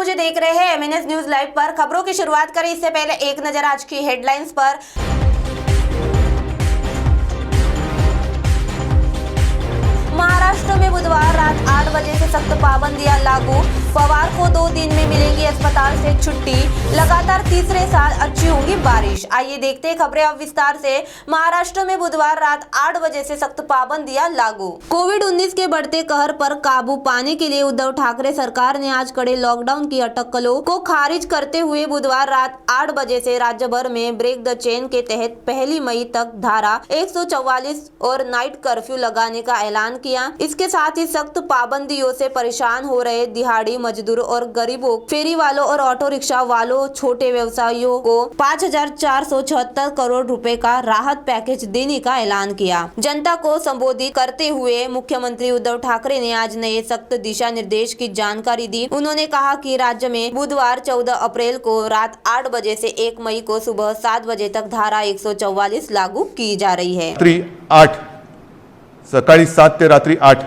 मुझे देख रहे हैं MNS न्यूज लाइव पर। खबरों की शुरुआत करें इससे पहले एक नजर आज की हेडलाइंस पर। महाराष्ट्र में बुधवार रात 8 बजे से सख्त पाबंदियां लागू। पवार को 2 दिन में मिलेंगी अस्पताल से छुट्टी। लगातार तीसरे साल अच्छी होगी बारिश। आइए देखते हैं खबरें अब विस्तार से। महाराष्ट्र में बुधवार रात 8 बजे से सख्त पाबंदियां लागू। कोविड-19 के बढ़ते कहर पर काबू पाने के लिए उद्धव ठाकरे सरकार ने आज कड़े लॉकडाउन की अटकलों को खारिज करते हुए बुधवार रात 8 बजे से राज्य भर में ब्रेक द चेन के तहत 1 मई तक धारा 144 और नाइट कर्फ्यू लगाने का ऐलान किया। इसके साथ ही सख्त पाबंदियों से परेशान हो रहे दिहाड़ी मजदूरों और गरीबों, फेरी वालों और ऑटो रिक्शा वालों, छोटे व्यवसायियों को 5,476 करोड़ रुपए का राहत पैकेज देने का ऐलान किया। जनता को संबोधित करते हुए मुख्यमंत्री उद्धव ठाकरे ने आज नए सख्त दिशा निर्देश की जानकारी दी। उन्होंने कहा कि राज्य में बुधवार 14 अप्रैल को रात 8 बजे से 1 मई को सुबह 7 बजे तक धारा 144 लागू की जा रही है। रात्री 8 सकाळी 7 ते रात्री 8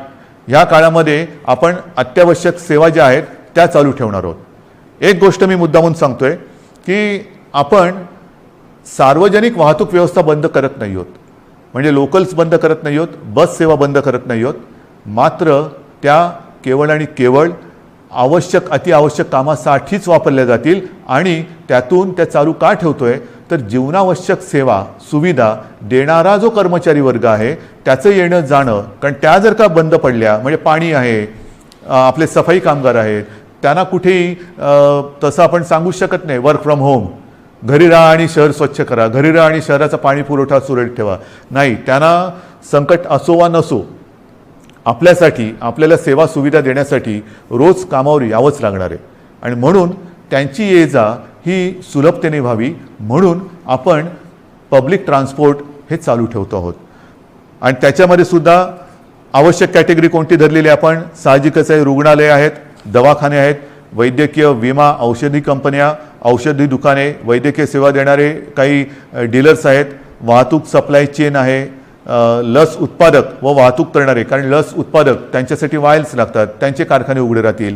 या काळामध्ये आपण अत्यावश्यक सेवा ज्या आहेत त्या चालू ठेवणार आहोत। एक गोष्ट मी मुद्दामून सांगतोय की आपण सार्वजनिक वाहतूक व्यवस्था बंद करत नाही आहोत, म्हणजे लोकल्स बंद करत नाही आहोत, बस सेवा बंद करत नाही आहोत, मात्र त्या केवळ आणि केवळ आवश्यक अतिआवश्यक कामासाठीच वापरल्या जातील। आणि त्यातून त्या चालू का ठेवतोय तर जीवनावश्यक सेवा सुविधा देणारा जो कर्मचारी वर्ग आहे त्याचं येणं जाणं, कारण त्या जर का बंद पडल्या म्हणजे पाणी आहे, आपले सफाई कामगार आहेत, त्यांना कुठेही तसं आपण सांगू शकत नाही वर्क फ्रॉम होम, घरी राहा आणि शहर स्वच्छ करा, घरी राहा आणि शहराचा पाणी पुरवठा सुरळीत ठेवा, नाही, त्यांना संकट असो वा नसो आपल्यासाठी आपल्याला सेवा सुविधा देण्यासाठी रोज कामावर यावंच लागणार आहे। आणि म्हणून त्यांची ये जा ही सुलभतेने व्हावी म्हणून आपण पब्लिक ट्रान्सपोर्ट हे चालू ठेवतो आहोत। आणि त्याच्यामध्ये सुद्धा आवश्यक कॅटेगरी कोणती धरलेली आपण साहजिकच आहे, रुग्णालय आहेत, दवाखाने आहेत, वैद्यकीय विमा, औषधी कंपन्या, औषधी दुकाने, वैद्यकीय सेवा देणारे काही डीलर्स आहेत, वाहतूक सप्लाय चेन आहे, लस उत्पादक व वाहतूक करणारे, कारण लस उत्पादक त्यांच्यासाठी वायल्स लागतात, त्यांचे कारखाने उघडे राहतील,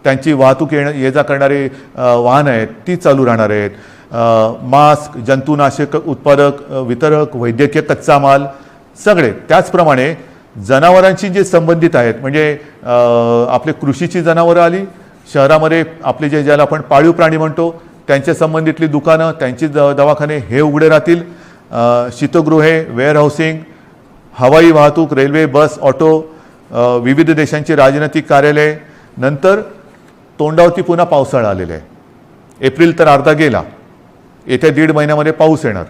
त्यांची वाहतूक ये जा करणारे वाहन आहेत ती चालू राहणार आहेत, मास्क, जंतुनाशक उत्पादक, वितरक, वैद्यकीय कच्चा माल सगळे। त्याचप्रमाणे जनावरांशी जे संबंधित आहेत म्हणजे आपले कृषीची जनावरं आली, शहरामध्ये आपले जे ज्याला आपण पाळीव प्राणी म्हणतो त्यांच्या संबंधितली दुकानं, त्यांची दवाखाने हे उघडे राहतील, शीतगृहे, वेअरहाऊसिंग, हवाई वाहतूक, रेल्वे, बस, ऑटो, विविध देशांची राजनैतिक कार्यालय। नंतर तोंडावरती पुन्हा पावसाळा आलेला आहे, एप्रिल तर अर्धा गेला, येत्या 1.5 महिन्यामध्ये पाऊस येणार।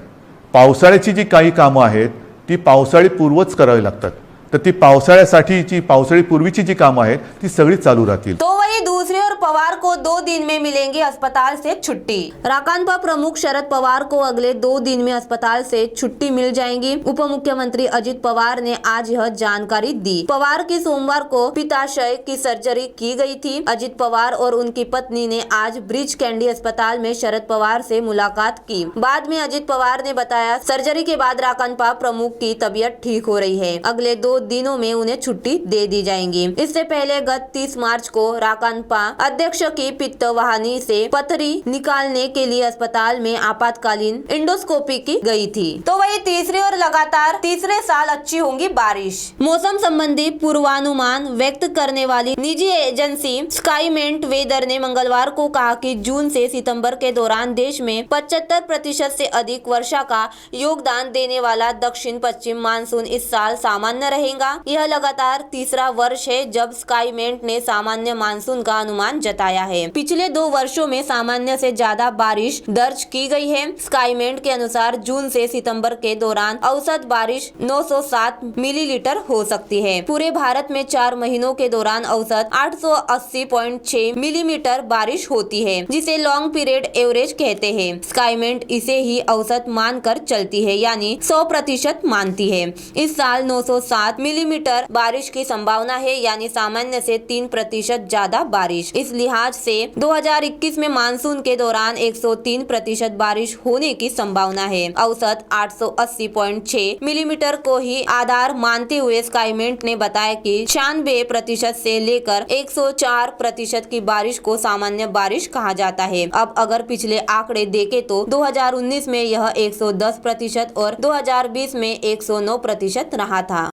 पावसाळ्याची जी काही कामं आहेत ती पावसाळी पूर्वच करावी लागतात, तर ती पावसाळ्यासाठीची पावसाळी पूर्वीची जी कामं आहेत ती सगळी चालू राहतील। तो वही दूसरी ओर पवार को 2 दिन में मिलेंगी अस्पताल से छुट्टी। राकांपा प्रमुख शरद पवार को अगले 2 दिन में अस्पताल से छुट्टी मिल जाएगी। उप मुख्यमंत्री अजित पवार ने आज यह जानकारी दी। पवार की सोमवार को पित्ताशय की सर्जरी की गई थी। अजित पवार और उनकी पत्नी ने आज ब्रिज कैंडी अस्पताल में शरद पवार से मुलाकात की। बाद में अजित पवार ने बताया सर्जरी के बाद राकांपा प्रमुख की तबीयत ठीक हो रही है, अगले 2 दिनों में उन्हें छुट्टी दे दी जाएगी। इससे पहले गत 30 मार्च को राकांपा अध्यक्ष की पित्त वाहिनी से पथरी निकालने के लिए अस्पताल में आपातकालीन एंडोस्कोपी की गई थी। तो वही तीसरी और लगातार तीसरे साल अच्छी होंगी बारिश। मौसम संबंधी पूर्वानुमान व्यक्त करने वाली निजी एजेंसी स्काईमेंट वेदर ने मंगलवार को कहा कि जून से सितंबर के दौरान देश में 75% से अधिक वर्षा का योगदान देने वाला दक्षिण पश्चिम मानसून इस साल सामान्य रहेगा। यह लगातार तीसरा वर्ष है जब स्काईमेंट ने सामान्य मानसून का अनुमान जताया है। पिछले 2 वर्षों में सामान्य से ज्यादा बारिश दर्ज की गई है। स्काईमेंट के अनुसार जून से सितंबर के दौरान औसत बारिश 907 मिलीलीटर हो सकती है। पूरे भारत में 4 महीनों के दौरान औसत 880.6 मिलीमीटर बारिश होती है, जिसे लॉन्ग पीरियड एवरेज कहते हैं। स्काईमेंट इसे ही औसत मानकर चलती है, यानी 100% मानती है। इस साल 907 मिलीमीटर बारिश की संभावना है, यानी सामान्य से 3% ज्यादा बारिश। इस इस लिहाज से 2021 में मानसून के दौरान 103% बारिश होने की संभावना है। औसत 880.6 मिलीमीटर को ही आधार मानते हुए स्काईमेट ने बताया कि 96% से लेकर 104% की बारिश को सामान्य बारिश कहा जाता है। अब अगर पिछले आंकड़े देखें तो 2019 में यह 110% और 2020 में 109% रहा था।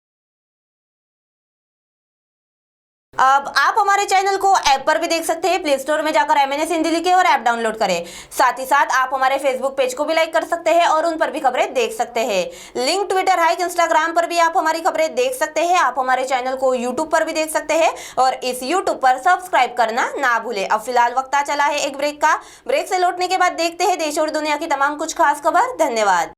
अब आप हमारे चैनल को ऐप पर भी देख सकते हैं। प्ले स्टोर में जाकर MNS हिंदी लिखें और ऐप डाउनलोड करें। साथ ही साथ आप हमारे फेसबुक पेज को भी लाइक कर सकते हैं और उन पर भी खबरें देख सकते हैं। लिंक ट्विटर, हाइक, इंस्टाग्राम पर भी आप हमारी खबरें देख सकते हैं। आप हमारे चैनल को यूट्यूब पर भी देख सकते हैं और इस यूट्यूब पर सब्सक्राइब करना ना भूलें। अब फिलहाल वक्त आ चला है एक ब्रेक का। ब्रेक से लौटने के बाद देखते हैं देश और दुनिया की तमाम कुछ खास खबर। धन्यवाद।